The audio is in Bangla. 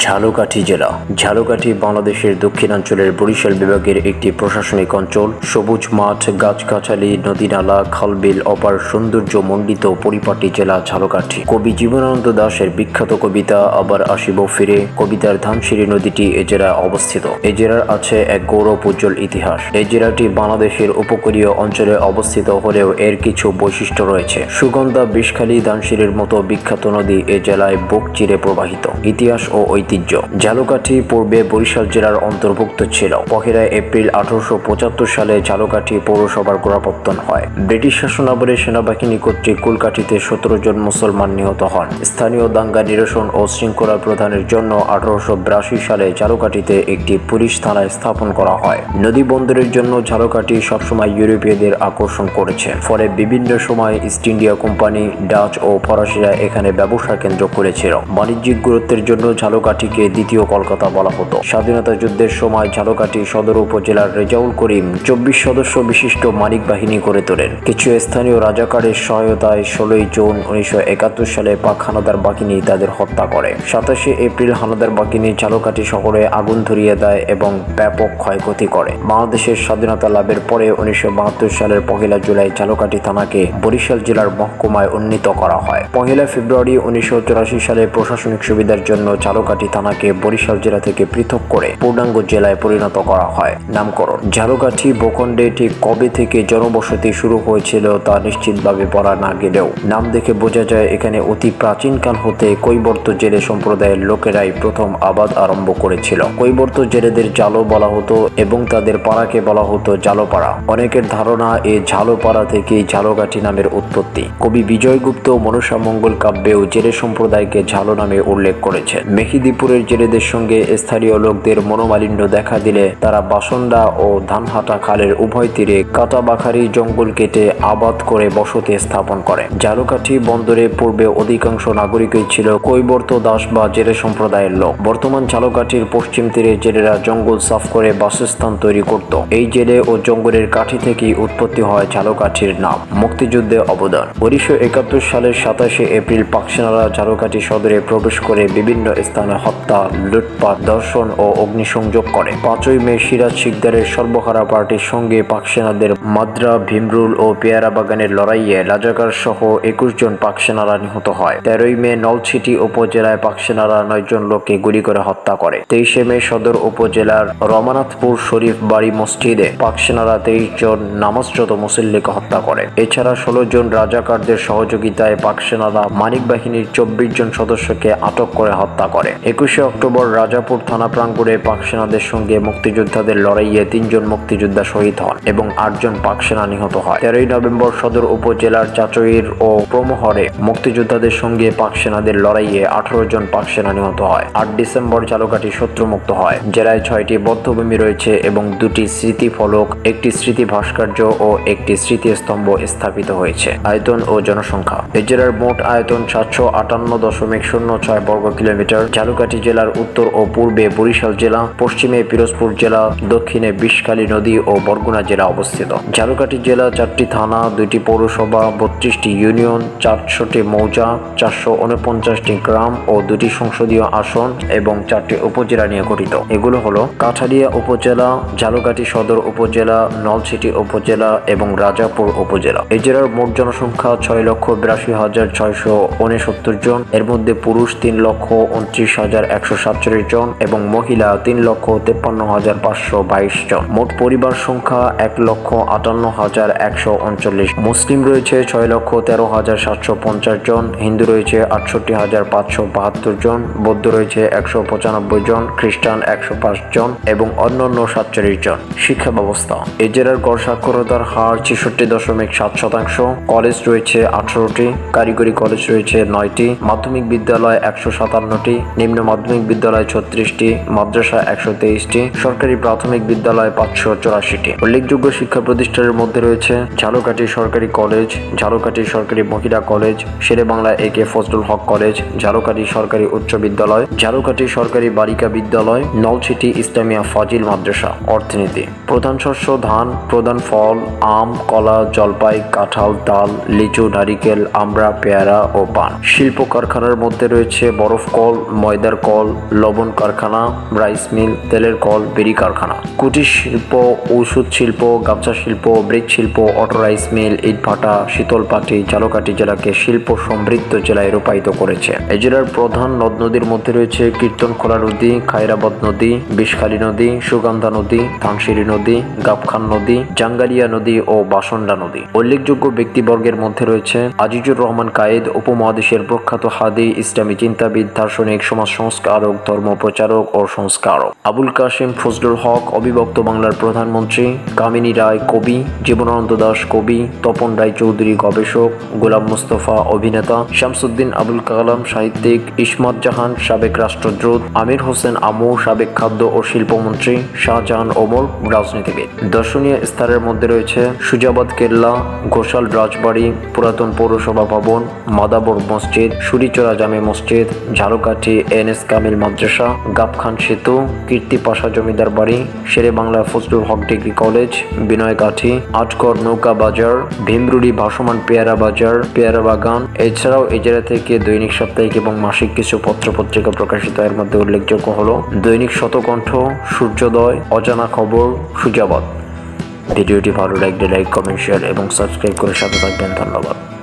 ঝালকাঠি জেলা। ঝালকাঠি বাংলাদেশের দক্ষিণাঞ্চলের বরিশাল বিভাগের একটি প্রশাসনিক অঞ্চল। সবুজ মাঠ, গাছগাছালি, নদী-নালা, খাল-বিল, অপার সৌন্দর্য মণ্ডিত পরিপাটি জেলা ঝালকাঠি। কবি জীবনানন্দ দাশের বিখ্যাত কবিতা আবার আসিব ফিরে কবিতার ধানসিঁড়ি নদীটি এ জেলায় অবস্থিত। এ জেলার আছে এক গৌরব উজ্জ্বল ইতিহাস। এই জেলাটি বাংলাদেশের উপকূলীয় অঞ্চলে অবস্থিত হলেও এর কিছু বৈশিষ্ট্য রয়েছে। সুগন্ধা, বিষখালী, ধানসিঁড়ির মতো বিখ্যাত নদী এ জেলায় বুক চিরে প্রবাহিত। ইতিহাস ও ঐতিহ্য। ঝালকাঠি পূর্বে বরিশাল জেলার অন্তর্ভুক্ত ছিল। 1 এপ্রিল 1875 সালে ঝালকাঠি পৌরসভার গোড়াপত্তন হয়। ব্রিটিশ শাসনামলে সেনাবাহিনী কর্তৃক কুলকাঠিতে 17 জন মুসলমান নিহত হন। স্থানীয় দাঙ্গা নিরসন ও শৃঙ্খলা প্রদানের জন্য 1882 সালে ঝালকাঠিতে একটি পুলিশ থানা স্থাপন করা হয়। নদী বন্দরের জন্য ঝালকাঠি সবসময় ইউরোপীয়দের আকর্ষণ করেছে। ফলে বিভিন্ন সময় ইস্ট ইন্ডিয়া কোম্পানি, ডাচ ও ফরাসিরা এখানে ব্যবসা কেন্দ্র করেছিল। বাণিজ্যিক গুরুত্বের জন্য ঝালকাঠিকে দ্বিতীয় কলকাতা বলা হতো। স্বাধীনতা যুদ্ধের সময় ঝালকাঠি সদর উপজেলার রেজাউল করিম 24 সদস্য বিশিষ্ট মানিক বাহিনী গড়ে তোলেন। কিছু স্থানীয় রাজাকারের সহায়তায় 16 জুন 1971 সালে পাক হানাদার বাহিনী তাদের হত্যা করে। 27 এপ্রিল হানাদার বাহিনী ঝালকাঠি শহরে আগুন ধরিয়ে দেয় এবং ব্যাপক ক্ষয়ক্ষতি করে। বাংলাদেশের স্বাধীনতা লাভের পরে 1972 সালের 1 জুলাই ঝালকাঠি থানাকে বরিশাল জেলার মহকুমায় উন্নীত করা হয়। 1 ফেব্রুয়ারি 1984 সালে প্রশাসনিক সুবিধার জন্য ঝালকাঠি থানাকে বরিশাল জেলা থেকে পৃথক করে পূর্ণাঙ্গ জেলায় পরিণত করা হয়। নামকরণ। ঝালকাঠি ভূখণ্ডে ঠিক কবে থেকে জনবসতি শুরু হয়েছিল তা নিশ্চিতভাবে বলা না গেলেও নাম দেখে বোঝা যায় এখানে অতি প্রাচীনকাল হতে কৈবর্ত জেলে সম্প্রদায়ের লোকেরাই প্রথম আবাদ আরম্ভ করেছিল। কৈবর্ত জেলেদের জালো বলা হতো এবং তাদের পাড়াকে বলা হতো জালোপাড়া। অনেকের ধারণা এই ঝালোপাড়া থেকেই ঝালকাঠি নামের উৎপত্তি। কবি বিজয়গুপ্ত মনসা মঙ্গল কাব্যেও জেলে সম্প্রদায়কে ঝালো নামে উল্লেখ করেছে। মেহিদিপুরের জেলেদের সঙ্গে স্থানীয় লোকদের মনোমালিন্য দেখা দিলে তারা বাসন্ডা ও ধানহাটা খালের উভয় তীরে কাটাবাখারি জঙ্গল কেটে আবাদ করে বসতি স্থাপন করে। ঝালকাঠি বন্দরে পূর্বে অধিকাংশ নাগরিকই ছিল কৈবর্ত দাস বা জেলে সম্প্রদায়ের লোক। বর্তমান ঝালকাঠির পশ্চিম তীরে জেলেরা জঙ্গল সাফ করে বাসস্থান তৈরি করত। এই জেলে ও জঙ্গলের কাঠি থেকেই উৎপত্তি হয় ঝালকাঠির নাম। মুক্তিযুদ্ধে অবদান। 1971 সালের 27 এপ্রিল পাকসেনারা ঝালকাঠি সদরে প্রবেশ করে বিভিন্ন স্থানে হত্যা, লুটপাট, ধর্ষণ ও অগ্নিসংযোগ করে। 5 মে সিরাজ শিকদারের সর্বহারা পার্টির সঙ্গে পাকসেনাদের মাদ্রা, ভীমরুল ও পেয়ারা বাগানের লড়াইয়ে রাজাকার সহ 21 জন পাকসেনারা নিহত হয়। 13 মে নলছিটি উপজেলায় পাকসেনারা 9 জন লোককে গুলি করে হত্যা করে। 23 মে সদর উপজেলার রমানাথপুর শরীফ বাড়ি মসজিদে পাকসেনারা 23 জন নামাজরত মুসল্লিকে হত্যা করে। এছাড়া 16 জন রাজাকারদের সহযোগিতায় পাকসেনারা মানিক বাহিনীর 24 জন সদস্যকে আটক করে হত্যা করে। 21 অক্টোবর রাজাপুর থানা প্রাঙ্গণে পাকসেনাদের সঙ্গে মুক্তিযোদ্ধাদের লড়াইয়ে 3 জন মুক্তিযোদ্ধা শহীদ হন এবং 8 জন পাকসেনা নিহত হয়। 13 নভেম্বর সদর উপজেলার চাচইর ও প্রমোহরে মুক্তিযোদ্ধাদের সঙ্গে পাকসেনাদের লড়াইয়ে 18 জন পাকসেনা নিহত হয়। 8 ডিসেম্বর ঝালকাঠি শত্রুমুক্ত হয়। জেলায় 6টি বধ্যভূমি রয়েছে এবং 2টি স্মৃতিফলক, একটি স্মৃতি ভাস্কর্য ও একটি স্মৃতিস্তম্ভ স্থাপিত হয়েছে। আয়তন ও জনসংখ্যা। এই জেলার মোট আয়তন 758.06 বর্গ কিলোমিটার। ঝালকাঠি জেলার উত্তর ও পূর্বে বরিশাল জেলা, পশ্চিমে পিরোজপুর জেলা, দক্ষিণে বিষখালী নদী ও বরগুনা জেলা অবস্থিত। ঝালকাঠি জেলা 4টি থানা, 2টি পৌরসভা, 32টি ইউনিয়ন, 400টি মৌজা, 449টি গ্রাম ও 2টি সংসদীয় আসন এবং 4টি উপজেলা নিয়ে গঠিত। এগুলো হলো কাঠালিয়া উপজেলা, ঝালকাঠি সদর উপজেলা, নলছিটি উপজেলা এবং রাজাপুর উপজেলা। এই জেলার মোট জনসংখ্যা 6,82,669 জন। এর মধ্যে পুরুষ 3,29,147 জন এবং মহিলা 3,53,522 জন। মোট পরিবার সংখ্যা 1,58,139। মুসলিম রয়েছে 6,13,750 জন, হিন্দু রয়েছে 68,572 জন, বৌদ্ধ রয়েছে 195 জন, খ্রিস্টান 105 জন এবং অন্যান্য 47 জন। শিক্ষা ব্যবস্থা। এই জেলার গড় সাক্ষরতার হার 66.7%। কলেজ রয়েছে 18টি, কারিগরি কলেজ রয়েছে 9টি, মাধ্যমিক বিদ্যালয় 157টি, নিম্ন মাধ্যমিক বিদ্যালয় 36টি, মাদ্রাসা 123টি, সরকারি প্রাথমিক বিদ্যালয় 584টি। উল্লেখযোগ্য শিক্ষা প্রতিষ্ঠানের মধ্যে রয়েছে ঝালকাঠি সরকারি কলেজ, ঝালকাঠি সরকারি মহিলা কলেজ, শেরেবাংলা এ.কে ফজলুল হক কলেজ, ঝালকাঠি সরকারি উচ্চ বিদ্যালয়, ঝালকাঠি সরকারি বালিকা বিদ্যালয়, নলছিটি ইসলামিয়া ফাজিল মাদ্রাসা। অর্থনীতি। প্রধান শস্য ধান, প্রধান ফল আম, কলা, জলপাই, কাঁঠাল, তাল, লিচু, নারিকেল, আমড়া, পেয়ারা ও পান। শিল্প কারখানার মধ্যে রয়েছে বরফ কল, ময়দার টিনের কল, লবণ কারখানা, রাইস মিল, তেলের কল, বেরি কারখানা, কুটির শিল্প, ঔষধ শিল্প, গামছা শিল্প, ব্রিজ শিল্প, অটো রাইস মিল, ইটভাটা, শীতলপাটি, ঝালকাঠি জেলাকে শিল্প সমৃদ্ধ জেলায় রূপায়িত করেছে। এই জেলার প্রধান নদ নদীর মধ্যে রয়েছে কীর্তনখোলা নদী, খায়রাবাদ নদী, বিষখালী নদী, সুগন্ধা নদী, ধানসিঁড়ি নদী, গাবখান নদী, জাঙ্গালিয়া নদী ও বাসন্ডা নদী। উল্লেখযোগ্য ব্যক্তিবর্গের মধ্যে রয়েছে আজিজুর রহমান কায়েদ, উপমহাদেশের প্রখ্যাত হাদি, ইসলামী চিন্তাবিদ, দার্শনিক, সমাজ সংস্কারক, ধর্ম প্রচারক ও সংস্কারক আবুল কাশেম ফজলুল হক, অবিভক্ত বাংলার প্রধানমন্ত্রী, কামিনী রায় কবি, জীবনানন্দ দাশ কবি, তপন রায় চৌধুরী গবেষক, গোলাম মুস্তফা অভিনেতা, শামসুদ্দিন আবুল কালাম সাহিত্যিক, ইসমাত জাহান সাবেক রাষ্ট্রদূত, আমির হোসেন আমু সাবেক খাদ্য ও শিল্পমন্ত্রী, শাহজাহান ওমর রাজনীতিবিদ। দর্শনীয় স্থানের মধ্যে রয়েছে সুজাবাদ কেল্লা, ঘোষাল রাজবাড়ি, পুরাতন পৌরসভা ভবন, মাদাবর মসজিদ, সুরিচরা জামে মসজিদ, ঝালকাঠি এনএস কামিল মাদ্রাসা, গাবখান সেতু, কীর্তি পাশা জমিদার বাড়ি, শেরে বাংলা ফজলুল হক ডিগ্রি কলেজ, বিনয়কাঠি, আটকর নৌকা বাজার, ভীমরুড়ি ভাসমান পেয়ারা বাজার, পেয়ারা বাগান। এছাড়াও এই জেলা থেকে দৈনিক, সাপ্তাহিক এবং মাসিক কিছু পত্রপত্রিকা প্রকাশিত। এর মধ্যে উল্লেখযোগ্য হলো দৈনিক শতকণ্ঠ, সূর্যোদয়, অজানা খবর, সুজাবাদ। ভিডিওটি ভালো লাগলে লাইক, কমেন্ট, শেয়ার এবং সাবস্ক্রাইব করে সাথে থাকবেন। ধন্যবাদ।